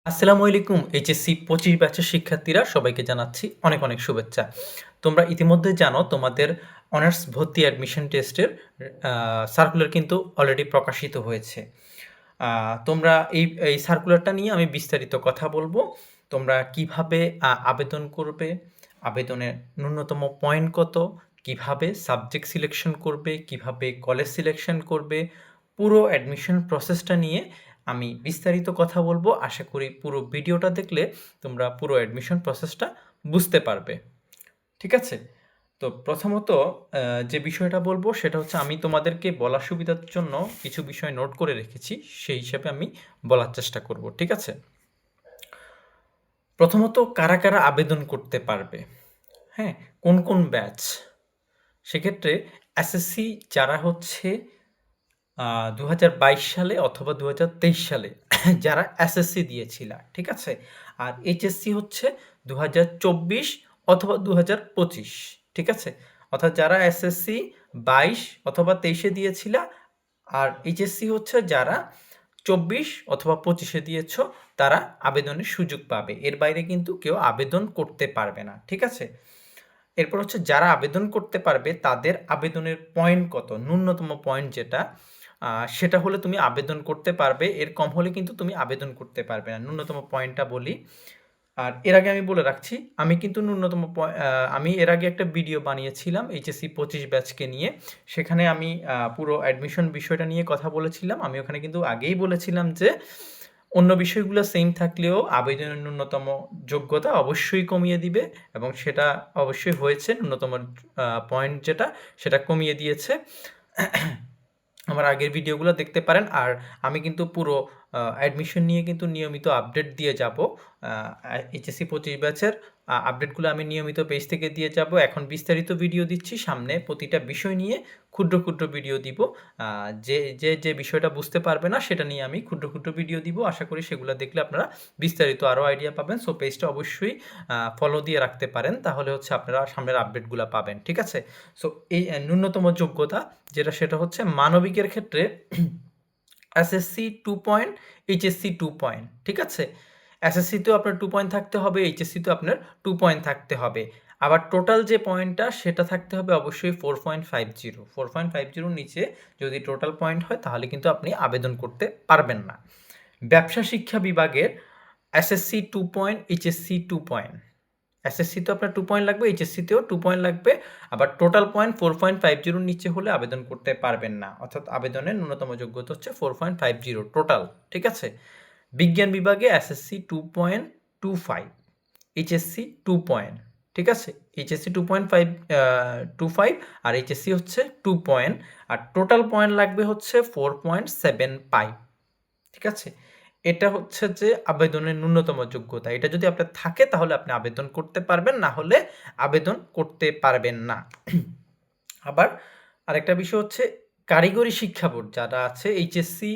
আসসালামু আলাইকুম এইচএসসি ২৫ ব্যাচের শিক্ষার্থীরা সবাইকে জানাচ্ছি অনেক, অনেক শুভেচ্ছা। তোমরা ইতিমধ্যে জানো তোমাদের অনার্স ভর্তি অ্যাডমিশন টেস্টের আ সার্কুলার কিন্তু অলরেডি প্রকাশিত হয়েছে। আ তোমরা এই সার্কুলারটা নিয়ে আমি বিস্তারিত কথা বলবো। তোমরা কিভাবে আবেদন করবে, আবেদনের ন্যূনতম পয়েন্ট কত, কিভাবে সাবজেক্ট সিলেকশন করবে, কিভাবে কলেজ সিলেকশন করবে, পুরো অ্যাডমিশন প্রসেসটা নিয়ে আমি বিস্তারিত কথা বলবো। আশা করি পুরো ভিডিওটা দেখলে তোমরা পুরো অ্যাডমিশন প্রসেসটা বুঝতে পারবে। ঠিক আছে? তো প্রথমত যে বিষয়টা বলবো সেটা হচ্ছে আমি তোমাদেরকে বলার সুবিধার জন্য কিছু বিষয় নোট করে রেখেছি। সেই হিসাবে আমি বলার চেষ্টা করব। ঠিক আছে? প্রথমত কারা আবেদন করতে পারবে? হ্যাঁ? কোন ব্যাচ? সেক্ষেত্রে এসএসসি যারা হচ্ছে ২০২২ সালে অথবা ২০২৩ সালে যারা এসএসসি দিয়েছিলা, ঠিক আছে? আর এইচএসসি হচ্ছে ২০২৪ অথবা ২০২৫, ঠিক আছে? অর্থাৎ যারা এসএসসি ২২ অথবা ২৩ এ দিয়েছিলা, আর এইচএসসি হচ্ছে যারা ২৪ অথবা ২৫ এ দিয়েছ, তারা আবেদনের সুযোগ পাবে। এর বাইরে কিন্তু কেউ আবেদন করতে পারবে না, ঠিক আছে? এরপর হচ্ছে যারা আবেদন করতে পারবে তাদের আবেদনের পয়েন্ট কত, ন্যূনতম পয়েন্ট যেটা সেটা হলে তুমি আবেদন করতে পারবে। এর কম হলে কিন্তু তুমি আবেদন করতে পারবে না। ন্যূনতম পয়েন্টটা বলি। আর এর আগে আমি বলে রাখছি, আমি কিন্তু আমি এর আগে একটা ভিডিও বানিয়েছিলাম এইচএসসি ২৫ ব্যাচকে নিয়ে। সেখানে আমি পুরো অ্যাডমিশন বিষয়টা নিয়ে কথা বলেছিলাম। আমি ওখানে কিন্তু আগেই বলেছিলাম যে অন্য বিষয়গুলো সেম থাকলেও আবেদনের ন্যূনতম যোগ্যতা অবশ্যই কমিয়ে দিবে, এবং সেটা অবশ্যই হয়েছে। ন্যূনতম পয়েন্ট যেটা সেটা কমিয়ে দিয়েছে। আমার আগের ভিডিওগুলো দেখতে পারেন। আর আমি কিন্তু পুরো অ্যাডমিশন নিয়ে কিন্তু নিয়মিত আপডেট দিয়ে যাব। এইচএসসি ২৫ ব্যাচের আপডেটগুলো আমি নিয়মিত পেজ থেকে দিয়ে যাব। এখন বিস্তারিত ভিডিও দিচ্ছি, সামনে প্রতিটা বিষয় নিয়ে ক্ষুদ্র ভিডিও দিব। যে বিষয়টা বুঝতে পারবে না সেটা নিয়ে আমি ক্ষুদ্র ভিডিও দিব। আশা করি সেগুলো দেখলে আপনারা বিস্তারিত আরও আইডিয়া পাবেন। সো পেজটা অবশ্যই ফলো দিয়ে রাখতে পারেন, তাহলে হচ্ছে আপনারা সামনের আপডেটগুলো পাবেন। ঠিক আছে? সো এই ন্যূনতম যোগ্যতা যেটা, সেটা হচ্ছে মানবিকের ক্ষেত্রে এসএসসি 2 পয়েন্ট, এইচএসসি 2 পয়েন্ট। ঠিক আছে? এসএসসিতেও আপনার 2 পয়েন্ট থাকতে হবে, এইচএসসিতেও আপনার 2 পয়েন্ট থাকতে হবে। আবার টোটাল যে পয়েন্টটা সেটা থাকতে হবে অবশ্যই 4.50। 4.50 র নিচে যদি টোটাল পয়েন্ট হয় তাহলে কিন্তু আপনি আবেদন করতে পারবেন না। ব্যবসা শিক্ষা বিভাগের এসএসসি 2 পয়েন্ট, এইচএসসি 2 পয়েন্ট। এসএসসিতেও আপনার 2 পয়েন্ট লাগবে, এইচএসসিতেও 2 পয়েন্ট লাগবে। আবার টোটাল পয়েন্ট 4.50 র নিচে হলে আবেদন করতে পারবেন না। অর্থাৎ আবেদনের ন্যূনতম যোগ্যতা হচ্ছে 4.50 টোটাল। ঠিক আছে? বিজ্ঞান বিভাগে এসএসসি 2.25, এইচএসসি 2 পয়েন্ট। ঠিক আছে? এইচএসসি 2.25 আর এইচএসসি হচ্ছে 2 পয়েন্ট। আর টোটাল পয়েন্ট লাগবে হচ্ছে 4.75। ঠিক আছে? এটা হচ্ছে যে আবেদনের ন্যূনতম যোগ্যতা। এটা যদি আপনার থাকে তাহলে আপনি আবেদন করতে পারবেন, না হলে আবেদন করতে পারবেন না। আবার আরেকটা বিষয় হচ্ছে কারিগরি শিক্ষা বোর্ড যারা আছে এইচএসসি,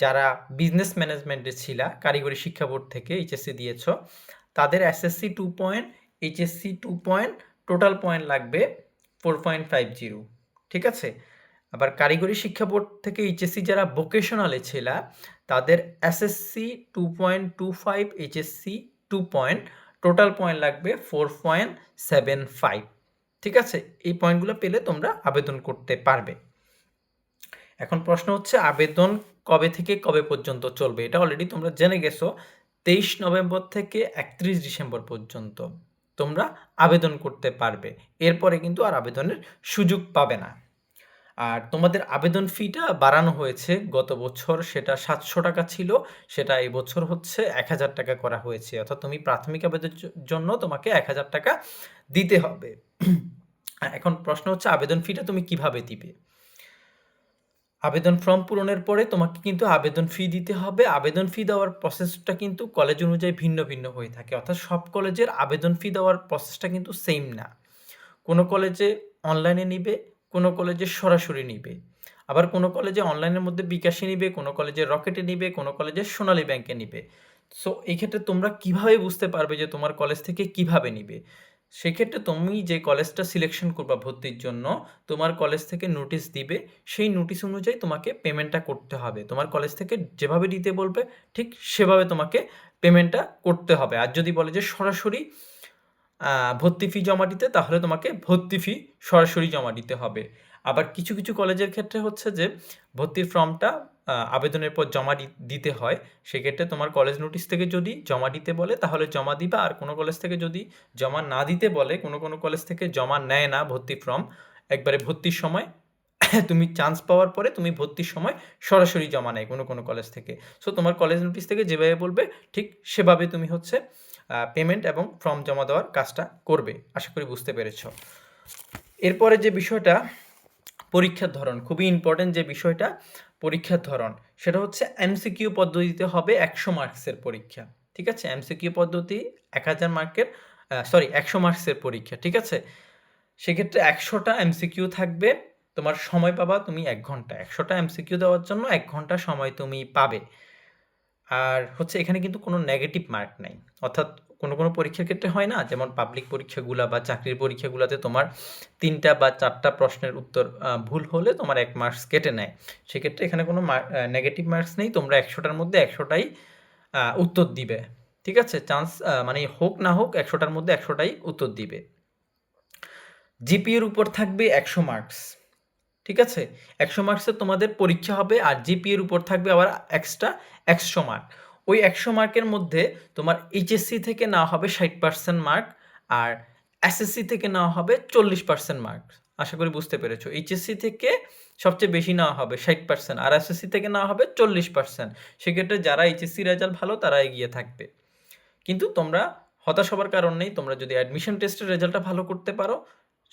যারা বিজনেস ম্যানেজমেন্টে ছিলা, কারিগরি শিক্ষা বোর্ড থেকে এইচএসসি দিয়েছ, তাদের SSC 2 point, HSC 2 point, total point লাগবে 4.50। ঠিক আছে? আবার কারিগরি শিক্ষা বোর্ড থেকে এইচএসসি যারা ভোকেশনালে ছিলা, তাদের SSC 2.25, HSC 2 point, total point লাগবে 4.75। ঠিক আছে? এই পয়েন্টগুলো পেলে তোমরা আবেদন করতে পারবে। এখন প্রশ্ন হচ্ছে আবেদন কবে থেকে কবে পর্যন্ত চলবে? এটা অলরেডি তোমরা জেনে গেছো। 23 নভেম্বর থেকে 31 ডিসেম্বর পর্যন্ত তোমরা আবেদন করতে পারবে। এরপরে কিন্তু আর আবেদনের সুযোগ পাবে না। আর তোমাদের আবেদন ফিটা বাড়ানো হয়েছে। গত বছর সেটা ৭০০ টাকা ছিল, সেটা এই বছর হচ্ছে ১,০০০ টাকা করা হয়েছে। অর্থাৎ তুমি প্রাথমিক আবেদনের জন্য তোমাকে ১,০০০ টাকা দিতে হবে। এখন প্রশ্ন হচ্ছে আবেদন ফিটা তুমি কিভাবে দিবে? আবেদন ফর্ম পূরণের পরে তোমাকে কিন্তু আবেদন ফি দিতে হবে। আবেদন ফি দেওয়ার প্রসেসটা কিন্তু কলেজ অনুযায়ী ভিন্ন হয়ে থাকে। অর্থাৎ সব কলেজের আবেদন ফি দেওয়ার প্রসেসটা কিন্তু সেম না। কোনো কলেজে অনলাইনে নিবে, কোনো কলেজে সরাসরি নিবে। আবার কোনো কলেজে অনলাইনের মধ্যে বিকাশে নিবে, কোনো কলেজে রকেটে নিবে, কোনো কলেজে সোনালী ব্যাংকে নিবে। সো এই ক্ষেত্রে তোমরা কিভাবে বুঝতে পারবে যে তোমার কলেজ থেকে কিভাবে নিবে? সেক্ষেত্রে তুমি যে কলেজটা সিলেকশন করবা ভর্তির জন্য, তোমার কলেজ থেকে নোটিশ দিবে। সেই নোটিশ অনুযায়ী তোমাকে পেমেন্টটা করতে হবে। তোমার কলেজ থেকে যেভাবে দিতে বলবে ঠিক সেভাবে তোমাকে পেমেন্টটা করতে হবে। আর যদি বলে যে সরাসরি ভর্তি ফি জমা দিতে, তাহলে তোমাকে ভর্তি ফি সরাসরি জমা দিতে হবে। আবার কিছু কিছু কলেজের ক্ষেত্রে হচ্ছে যে ভর্তির ফর্মটা আবেদনের পর জমা দিতে হয়। সেক্ষেত্রে তোমার কলেজ নোটিশ থেকে যদি জমা দিতে বলে তাহলে জমা দিবা, আর কোনো কলেজ থেকে যদি জমা না দিতে বলে, কোনো কোনো কলেজ থেকে জমা নেয় না ভর্তির ফর্ম, একবারে ভর্তির সময় তুমি চান্স পাওয়ার পরে তুমি ভর্তির সময় সরাসরি জমা নেয় কোনো কোনো কলেজ থেকে। সো তোমার কলেজ নোটিশ থেকে যেভাবে বলবে ঠিক সেভাবে তুমি হচ্ছে পেমেন্ট এবং ফর্ম জমা দেওয়ার কাজটা করবে। আশা করি বুঝতে পেরেছ। এরপরে যে বিষয়টা পরীক্ষার ধরন, খুবই ইম্পর্টেন্ট যে বিষয়টা পরীক্ষার ধরন, সেটা হচ্ছে এমসিকিউ পদ্ধতিতে হবে 100 মার্কসের পরীক্ষা। ঠিক আছে, এমসিকিউ পদ্ধতি 1000 মার্কের 100 মার্কসের পরীক্ষা। ঠিক আছে, সেক্ষেত্রে 100টা এমসিকিউ থাকবে, তোমার সময় পাবা তুমি 1 ঘন্টা। 100টা এমসিকিউ দেওয়ার জন্য 1 ঘন্টা সময় তুমি পাবে। আর হচ্ছে এখানে কিন্তু কোনো নেগেটিভ মার্ক নাই, অর্থাৎ কোনো কোনো পরীক্ষার ক্ষেত্রে হয় না, যেমন পাবলিক পরীক্ষাগুলো বা চাকরির পরীক্ষাগুলোতে তোমার 3টা বা 4টা প্রশ্নের উত্তর ভুল হলে তোমার 1 মার্কস কেটে নেয়। সেক্ষেত্রে এখানে কোনো নেগেটিভ মার্কস নেই, তোমরা 100টার মধ্যে 100টাই উত্তর দিবে। ঠিক আছে, চান্স মানে হোক না হোক 100টার মধ্যে 100টাই উত্তর দিবে। জিপিএর উপর থাকবে 100 মার্কস। ঠিক আছে, 100 মার্কসের তোমাদের পরীক্ষা হবে, আর জিপিএর উপর থাকবে আবার এক্সট্রা 100 মার্ক। ওই 100 মার্কের মধ্যে তোমার এইচএসসি থেকে নেওয়া হবে 60% মার্ক, আর এসএসসি থেকে নেওয়া হবে 40% মার্ক। আশা করি বুঝতে পেরেছো। এইচএসসি থেকে সবচেয়ে বেশি নেওয়া হবে 60%, আর এসএসসি থেকে নেওয়া হবে 40%। সেক্ষেত্রে যারা এইচএসসি রেজাল্ট ভালো তারা এগিয়ে থাকবে। কিন্তু তোমরা হতাশ হবার কারণ নেই, তোমরা যদি অ্যাডমিশন টেস্টের রেজাল্টটা ভালো করতে পারো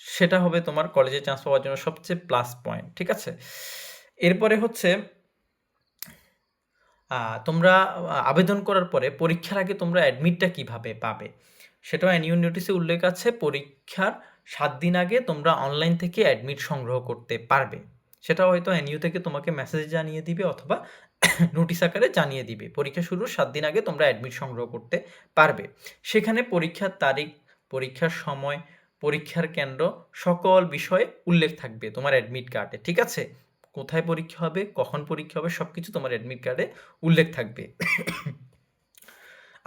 সেটা হবে তোমার কলেজে চান্স পাওয়ার জন্য সবচেয়ে প্লাস পয়েন্ট। ঠিক আছে, এরপরে হচ্ছে তোমরা আবেদন করার পরে পরীক্ষার আগে তোমরা অ্যাডমিটটা কিভাবে পাবে সেটাও এনইউ নোটিশে উল্লেখ আছে। পরীক্ষার 7 দিন আগে তোমরা অনলাইন থেকে অ্যাডমিট সংগ্রহ করতে পারবে। সেটা হয়তো এনইউ থেকে তোমাকে মেসেজ জানিয়ে দিবে অথবা নোটিশ আকারে জানিয়ে দিবে। পরীক্ষা শুরুর 7 দিন আগে তোমরা অ্যাডমিট সংগ্রহ করতে পারবে। সেখানে পরীক্ষার তারিখ, পরীক্ষার সময়, পরীক্ষার কেন্দ্র সকল বিষয়ে উল্লেখ থাকবে তোমার অ্যাডমিট কার্ডে। ঠিক আছে, কোথায় পরীক্ষা হবে, কখন পরীক্ষা হবে, সব কিছু তোমার অ্যাডমিট কার্ডে উল্লেখ থাকবে।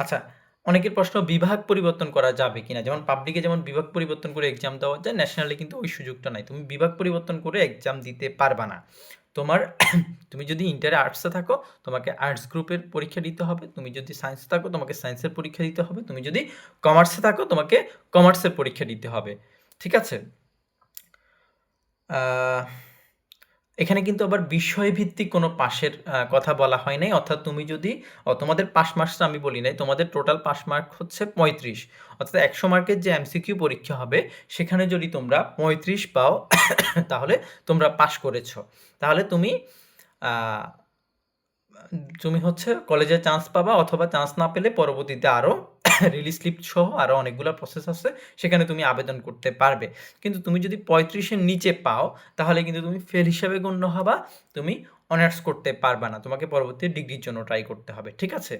আচ্ছা, অনেকের প্রশ্ন বিভাগ পরিবর্তন করা যাবে কিনা, যেমন পাবলিকে যেমন বিভাগ পরিবর্তন করে এক্সাম দেওয়া যায়, ন্যাশনালে কিন্তু ওই সুযোগটা নাই, তুমি বিভাগ পরিবর্তন করে এক্সাম দিতে পারবা না। তোমার তুমি যদি ইন্টারে আর্টসে থাকো তোমাকে আর্টস গ্রুপের পরীক্ষা দিতে হবে, তুমি যদি সায়েন্সে থাকো তোমাকে সায়েন্সের পরীক্ষা দিতে হবে, তুমি যদি কমার্সে থাকো তোমাকে কমার্সের পরীক্ষা দিতে হবে। ঠিক আছে, এখানে কিন্তু আবার বিষয়ভিত্তিক কোনো পাশের কথা বলা হয় নাই, অর্থাৎ তুমি যদি তোমাদের পাস মার্কসটা আমি বলি নাই, তোমাদের টোটাল পাস মার্ক হচ্ছে 35, অর্থাৎ 100 মার্কের যে এমসিকিউ পরীক্ষা হবে সেখানে যদি তোমরা 35 পাও তাহলে তোমরা পাস করেছো, তাহলে তুমি তুমি হচ্ছে কলেজে চান্স পাবা, অথবা চান্স না পেলে পরবর্তীতে আরও রিলিজ স্লিপ সহ আরও অনেকগুলো প্রসেস আছে, সেখানে তুমি আবেদন করতে পারবে। কিন্তু তুমি যদি 35-এর নিচে পাও তাহলে কিন্তু তুমি ফেল হিসাবে গণ্য হবা, তুমি অনার্স করতে পারবা না, তোমাকে পরবর্তী ডিগ্রির জন্য ট্রাই করতে হবে। ঠিক আছে,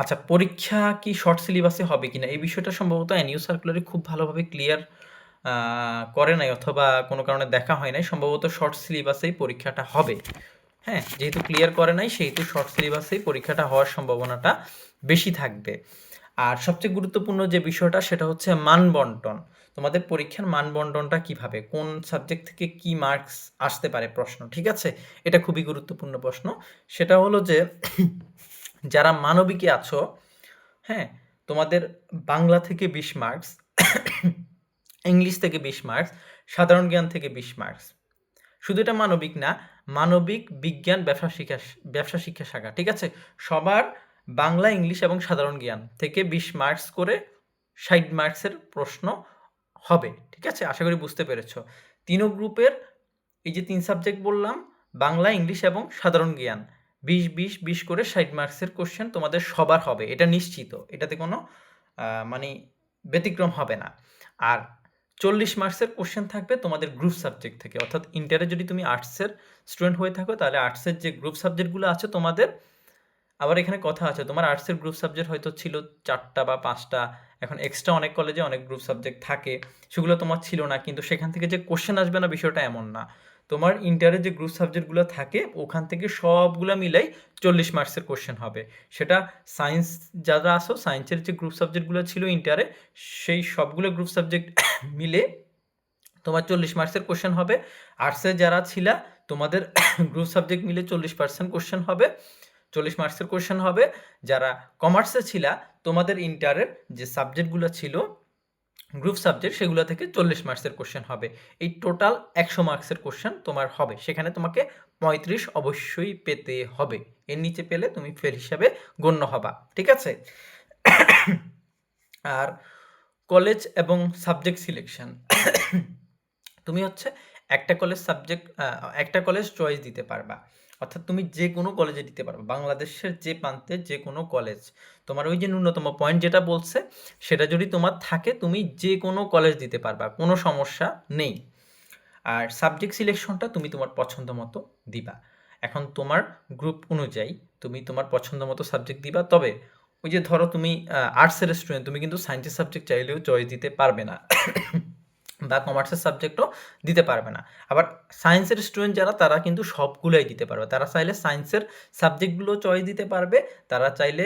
আচ্ছা, পরীক্ষা কি শর্ট সিলেবাসে হবে কিনা এই বিষয়টা সম্ভবত এনইউ সার্কুলারে খুব ভালোভাবে ক্লিয়ার করে নাই, অথবা কোনো কারণে দেখা হয় নাই, সম্ভবত শর্ট সিলেবাসেই পরীক্ষাটা হবে। হ্যাঁ, যেহেতু ক্লিয়ার করে নাই সেহেতু শর্ট সিলেবাসেই পরীক্ষাটা হওয়ার সম্ভাবনাটা বেশি থাকবে। আর সবচেয়ে গুরুত্বপূর্ণ যে বিষয়টা সেটা হচ্ছে মানবন্টন। তোমাদের পরীক্ষার মানবন্টনটা কিভাবে, কোন সাবজেক্ট থেকে কি মার্কস আসতে পারে প্রশ্ন। ঠিক আছে, এটা খুবই গুরুত্বপূর্ণ প্রশ্ন। সেটা হলো যে যারা মানবিকে আছো, হ্যাঁ, তোমাদের বাংলা থেকে 20 মার্কস, ইংলিশ থেকে 20 মার্কস, সাধারণ জ্ঞান থেকে 20 মার্কস। শুধু এটা মানবিক না, মানবিক, বিজ্ঞান, ব্যবসা শিক্ষা শাখা, ঠিক আছে, সবার বাংলা, ইংলিশ এবং সাধারণ জ্ঞান থেকে 20 মার্কস করে 60 মার্কসের প্রশ্ন হবে। ঠিক আছে, আশা করি বুঝতে পেরেছো। তিনও গ্রুপের এই যে 3 সাবজেক্ট বললাম, বাংলা, ইংলিশ এবং সাধারণ জ্ঞান, 20 করে 60 মার্কসের কোশ্চেন তোমাদের সবার হবে, এটা নিশ্চিত, এটাতে কোনো মানে ব্যতিক্রম হবে না। আর 40 মার্কসের কোশ্চেন থাকবে তোমাদের গ্রুপ সাবজেক্ট থেকে, অর্থাৎ ইন্টারে যদি তুমি আর্টসের স্টুডেন্ট হয়ে থাকো তাহলে আর্টসের যে গ্রুপ সাবজেক্টগুলো আছে তোমাদের, আবার এখানে কথা আছে, তোমার আর্টসের গ্রুপ সাবজেক্ট হয়তো ছিল 4টা বা 5টা, এখন এক্সট্রা অনেক কলেজে অনেক গ্রুপ সাবজেক্ট থাকে, সেগুলো তোমার ছিল না, কিন্তু সেখান থেকে যে কোশ্চেন আসবে না বিষয়টা এমন না। তোমার ইন্টারে যে গ্রুপ সাবজেক্টগুলো থাকে ওখান থেকে সবগুলা মিলাই 40 মার্কসের কোশ্চেন হবে। সেটা সায়েন্স যারা আসো, সায়েন্সের যে গ্রুপ সাবজেক্টগুলো ছিল ইন্টারে, সেই সবগুলো গ্রুপ সাবজেক্ট মিলে তোমার 40 মার্কসের কোশ্চেন হবে। আর্টসে যারা ছিলা তোমাদের গ্রুপ সাবজেক্ট মিলে 40% কোশ্চেন হবে, 40 মার্কসের কোশ্চেন হবে। যারা কমার্সে ছিলা তোমাদের ইন্টারের যে সাবজেক্টগুলো ছিল গ্রুপ সাবজেক্ট, সেগুলো থেকে 40 মার্কসের কোশ্চেন হবে। এই টোটাল 100 মার্কসের কোশ্চেন তোমার হবে। সেখানে তোমাকে 35 অবশ্যই পেতে হবে। এর নিচে পেলে তুমি ফেল হিসাবে গণ্য হবা, ঠিক আছে? আর কলেজ এবং সাবজেক্ট সিলেকশন, তুমি হচ্ছে একটা কলেজ চয়েস দিতে পারবা। অর্থাৎ তুমি যে কোনো কলেজে দিতে পারবা, বাংলাদেশের যে প্রান্তে যে কোনো কলেজ। তোমার ওই যে ন্যূনতম পয়েন্ট যেটা বলছে সেটা যদি তোমার থাকে, তুমি যে কোনো কলেজ দিতে পারবা, কোনো সমস্যা নেই। আর সাবজেক্ট সিলেকশনটা তুমি তোমার পছন্দ মতো দিবা। এখন তোমার গ্রুপ অনুযায়ী তুমি তোমার পছন্দ মতো সাবজেক্ট দিবা। তবে ওই যে ধরো তুমি আর্টসের স্টুডেন্ট, তুমি কিন্তু সায়েন্সের সাবজেক্ট চাইলেও চয়েস দিতে পারবে না বা কমার্সের সাবজেক্টও দিতে পারবে না। আবার সায়েন্সের স্টুডেন্ট যারা, তারা কিন্তু সবগুলোই দিতে পারবে। তারা চাইলে সায়েন্সের সাবজেক্টগুলো চয়েস দিতে পারবে, তারা চাইলে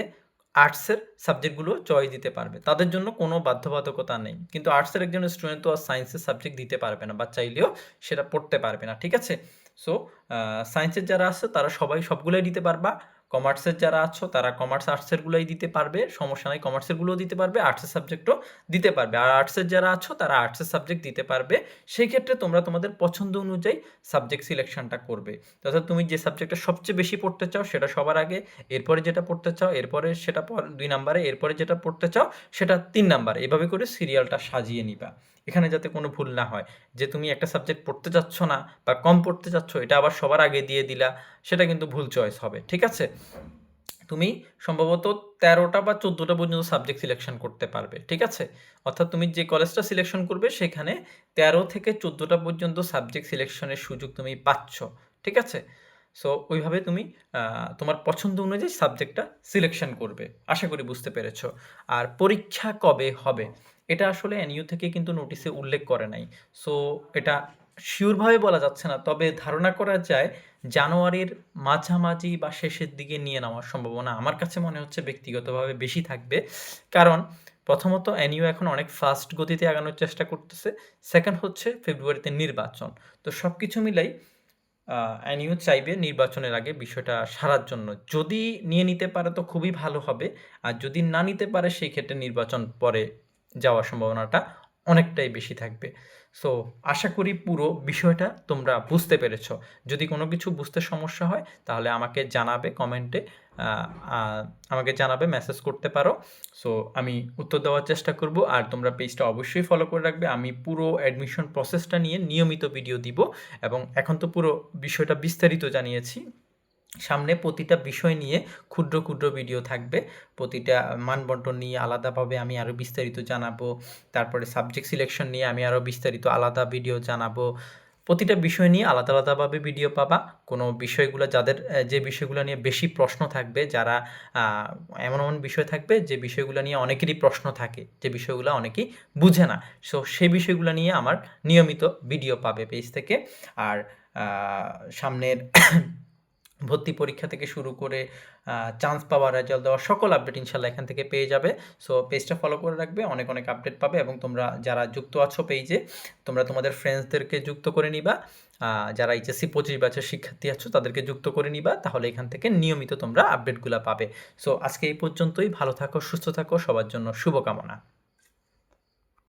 আর্টসের সাবজেক্টগুলো চয়েস দিতে পারবে। তাদের জন্য কোনো বাধ্যবাধকতা নেই। কিন্তু আর্টসের একজন স্টুডেন্ট তো আর সায়েন্সের সাবজেক্ট দিতে পারবে না, বা চাইলেও সেটা পড়তে পারবে না, ঠিক আছে? সো সায়েন্সের যারা আছে তারা সবাই সবগুলোই দিতে পারবা। কমার্সের যারা আছো তারা কমার্স আর্টসেরগুলোই দিতে পারবে, সমস্যা নাই। কমার্সেরগুলোও দিতে পারবে, আর্টসের সাবজেক্টও দিতে পারবে। আর আর্টসের যারা আছো তারা আর্টসের সাবজেক্ট দিতে পারবে। সেই ক্ষেত্রে তোমরা তোমাদের পছন্দ অনুযায়ী সাবজেক্ট সিলেকশনটা করবে। অর্থাৎ তুমি যে সাবজেক্টটা সবচেয়ে বেশি পড়তে চাও সেটা সবার আগে, এরপরে যেটা পড়তে চাও এরপরে সেটা 2 নাম্বারে, এরপরে যেটা পড়তে চাও সেটা 3 নাম্বারে। এভাবে করে সিরিয়ালটা সাজিয়ে নিবা। এখানে যাতে কোনো ভুল না হয় যে তুমি একটা সাবজেক্ট পড়তে চাচ্ছ না বা কম পড়তে চাচ্ছ, এটা আবার সবার আগে দিয়ে দিলা, সেটা কিন্তু ভুল চয়েস হবে, ঠিক আছে? তুমি সম্ভবত 13টা বা 14টা পর্যন্ত সাবজেক্ট সিলেকশন করতে পারবে, ঠিক আছে? অর্থাৎ তুমি যে কলেজটা সিলেকশন করবে সেখানে 13 থেকে 14টা পর্যন্ত সাবজেক্ট সিলেকশনের সুযোগ তুমি পাচ্ছ, ঠিক আছে? সো ওইভাবে তুমি তোমার পছন্দ অনুযায়ী সাবজেক্টটা সিলেকশন করবে। আশা করি বুঝতে পেরেছো। আর পরীক্ষা কবে হবে এটা আসলে এনইউ থেকে কিন্তু নোটিশে উল্লেখ করে নাই। সো এটা শিওরভাবে বলা যাচ্ছে না, তবে ধারণা করা যায় জানুয়ারির মাঝামাঝি বা শেষের দিকে নিয়ে নেওয়ার সম্ভাবনা আমার কাছে মনে হচ্ছে ব্যক্তিগতভাবে বেশি থাকবে। কারণ প্রথমত এনইউ এখন অনেক ফাস্ট গতিতে আগানোর চেষ্টা করতেছে। সেকেন্ড হচ্ছে ফেব্রুয়ারিতে নির্বাচন। তো সব কিছু মিলাই এনইউ চাইবে নির্বাচনের আগে বিষয়টা সারার জন্য। যদি নিয়ে নিতে পারে তো খুবই ভালো হবে। আর যদি না নিতে পারে সেই ক্ষেত্রে নির্বাচন পরে যাওয়ার সম্ভাবনাটা অনেকটাই বেশি থাকবে। সো আশা করি পুরো বিষয়টা তোমরা বুঝতে পেরেছো। যদি কোনো কিছু বুঝতে সমস্যা হয় তাহলে আমাকে জানাবে কমেন্টে, আমাকে জানাবে, মেসেজ করতে পারো। সো আমি উত্তর দেওয়ার চেষ্টা করব। আর তোমরা পেজটা অবশ্যই ফলো করে রাখবে। আমি পুরো অ্যাডমিশন প্রসেসটা নিয়ে নিয়মিত ভিডিও দিব, এবং এখন তো পুরো বিষয়টা বিস্তারিত জানিয়েছি। সামনে প্রতিটা বিষয় নিয়ে ক্ষুদ্র ক্ষুদ্র ভিডিও থাকবে। প্রতিটা মানবন্টন নিয়ে আলাদাভাবে আমি আরও বিস্তারিত জানাবো। তারপরে সাবজেক্ট সিলেকশন নিয়ে আমি আরও বিস্তারিত আলাদা ভিডিও জানাবো। প্রতিটা বিষয় নিয়ে আলাদা আলাদাভাবে ভিডিও পাবা। কোনো বিষয়গুলো যাদের যে বিষয়গুলো নিয়ে বেশি প্রশ্ন থাকবে, যারা এমন এমন বিষয় থাকবে যে বিষয়গুলো নিয়ে অনেকেরই প্রশ্ন থাকে, যে বিষয়গুলো অনেকেই বুঝে না, সো সেই বিষয়গুলো নিয়ে আমার নিয়মিত ভিডিও পাবে পেজ থেকে। আর সামনের ভর্তি পরীক্ষা থেকে শুরু করে চান্স পাওয়া, রেজাল্ট দেওয়া, সকল আপডেট ইনশাল্লাহ এখান থেকে পেয়ে যাবে। সো পেজটা ফলো করে রাখবে, অনেক অনেক আপডেট পাবে। এবং তোমরা যারা যুক্ত আছো পেজে, তোমরা তোমাদের ফ্রেন্ডসদেরকে যুক্ত করে নিবা। যারা এইচএসসি 25 ব্যাচের শিক্ষার্থী আছো তাদেরকে যুক্ত করে নিবা, তাহলে এখান থেকে নিয়মিত তোমরা আপডেটগুলো পাবে। সো আজকে এই পর্যন্তই। ভালো থাকো, সুস্থ থাকো, সবার জন্য শুভকামনা।